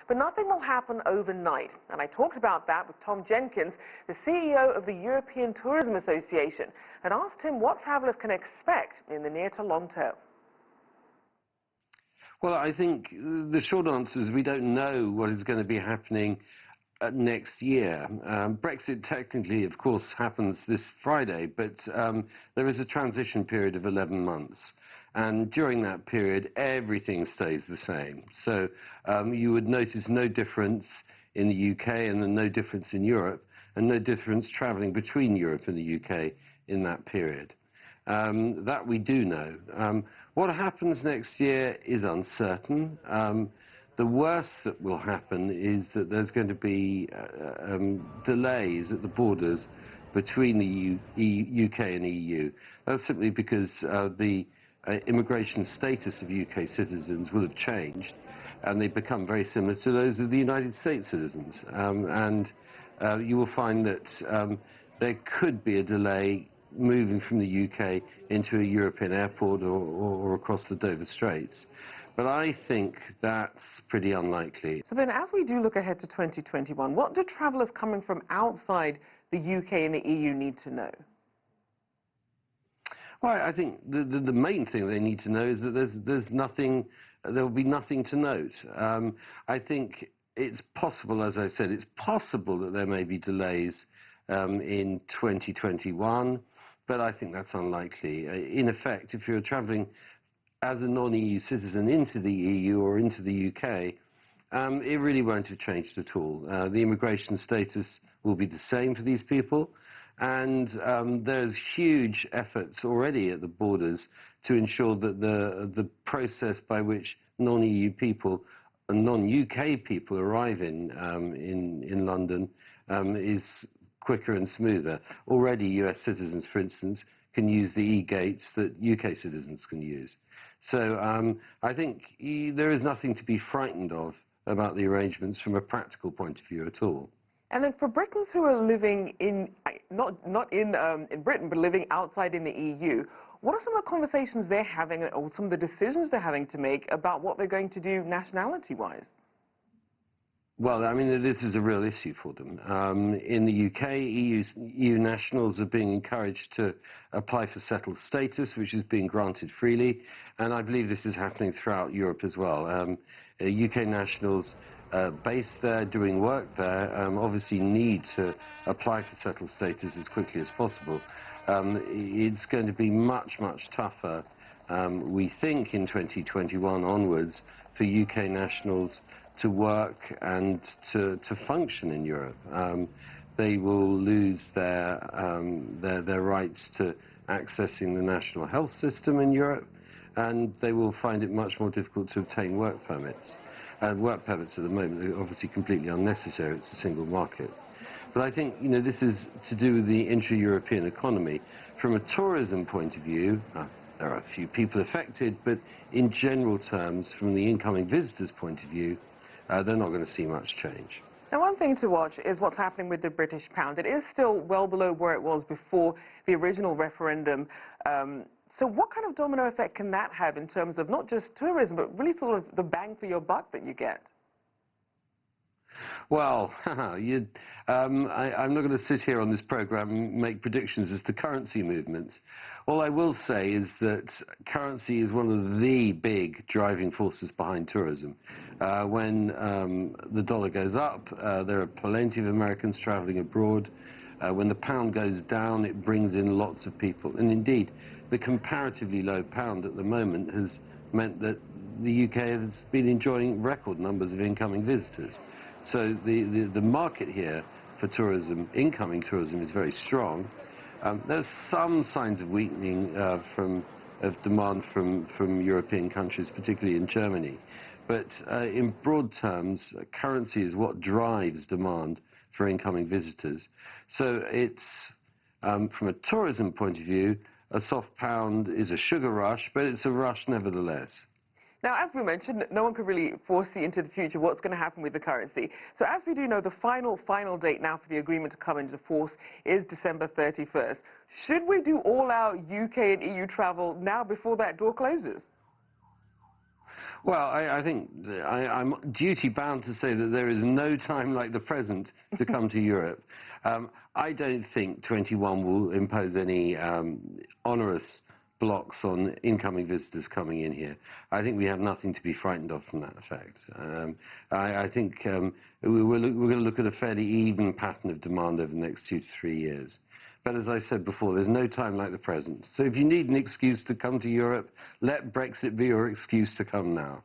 But nothing will happen overnight. And I talked about that with Tom Jenkins, the CEO of the European Tourism Association, and asked him what travellers can expect in the near to long term. Well, I think the short answer is we don't know what is going to be happening next year. Brexit technically, of course, happens this Friday, but there is a transition period of 11 months. And during that period, everything stays the same. So you would notice no difference in the UK and then no difference in Europe, and no difference travelling between Europe and the UK in that period. That we do know. What happens next year is uncertain. The worst that will happen is that there's going to be delays at the borders between the UK and EU. That's simply because the immigration status of UK citizens will have changed, and they've become very similar to those of the United States citizens. You will find that there could be a delay moving from the UK into a European airport or across the Dover Straits. But I think that's pretty unlikely. So then, as we do look ahead to 2021, what do travellers coming from outside the UK and the EU need to know? Well, I think the main thing they need to know is that there will be nothing to note. I think it's possible, as I said, it's possible that there may be delays in 2021, but I think that's unlikely. In effect, if you're travelling as a non-EU citizen into the EU or into the UK, it really won't have changed at all. The immigration status will be the same for these people, and there's huge efforts already at the borders to ensure that the process by which non-EU people and non-UK people arrive in London is quicker and smoother. Already US citizens, for instance, can use the e-gates that UK citizens can use. So I think there is nothing to be frightened of about the arrangements from a practical point of view at all. And then for Britons who are living in, not in Britain, but living outside in the EU, what are some of the conversations they're having, or some of the decisions they're having to make about what they're going to do nationality-wise? Well, I mean, this is a real issue for them. In the UK, EU nationals are being encouraged to apply for settled status, which is being granted freely, and I believe this is happening throughout Europe as well. UK nationals based there, doing work there, obviously need to apply for settled status as quickly as possible. It's going to be much, much tougher, we think, in 2021 onwards for UK nationals to work and to function in Europe. They will lose their rights to accessing the national health system in Europe, and they will find it much more difficult to obtain work permits. Work permits at the moment are obviously completely unnecessary. It's a single market. But I think, you know, this is to do with the intra-European economy. From a tourism point of view, there are a few people affected, but in general terms, from the incoming visitors' point of view, they're not going to see much change. Now, one thing to watch is what's happening with the British pound. It is still well below where it was before the original referendum. So what kind of domino effect can that have in terms of not just tourism, but really sort of the bang for your buck that you get? Well, I'm not going to sit here on this program and make predictions as to currency movements. All I will say is that currency is one of the big driving forces behind tourism. When the dollar goes up, there are plenty of Americans traveling abroad. When the pound goes down, it brings in lots of people. And indeed, the comparatively low pound at the moment has meant that the UK has been enjoying record numbers of incoming visitors. So the market here for tourism, incoming tourism, is very strong. There's some signs of weakening of demand from European countries, particularly in Germany. But in broad terms, currency is what drives demand for incoming visitors. So it's, from a tourism point of view, a soft pound is a sugar rush, but it's a rush nevertheless. Now, as we mentioned, no one could really foresee into the future what's going to happen with the currency. So as we do know, the final date now for the agreement to come into force is December 31st. Should we do all our UK and EU travel now before that door closes? Well, I think I'm duty-bound to say that there is no time like the present to come to Europe. I don't think 21 will impose any onerous blocks on incoming visitors coming in here. I think we have nothing to be frightened of from that effect. I think we're going to look at a fairly even pattern of demand over the next 2 to 3 years. But as I said before, there's no time like the present. So if you need an excuse to come to Europe, let Brexit be your excuse to come now.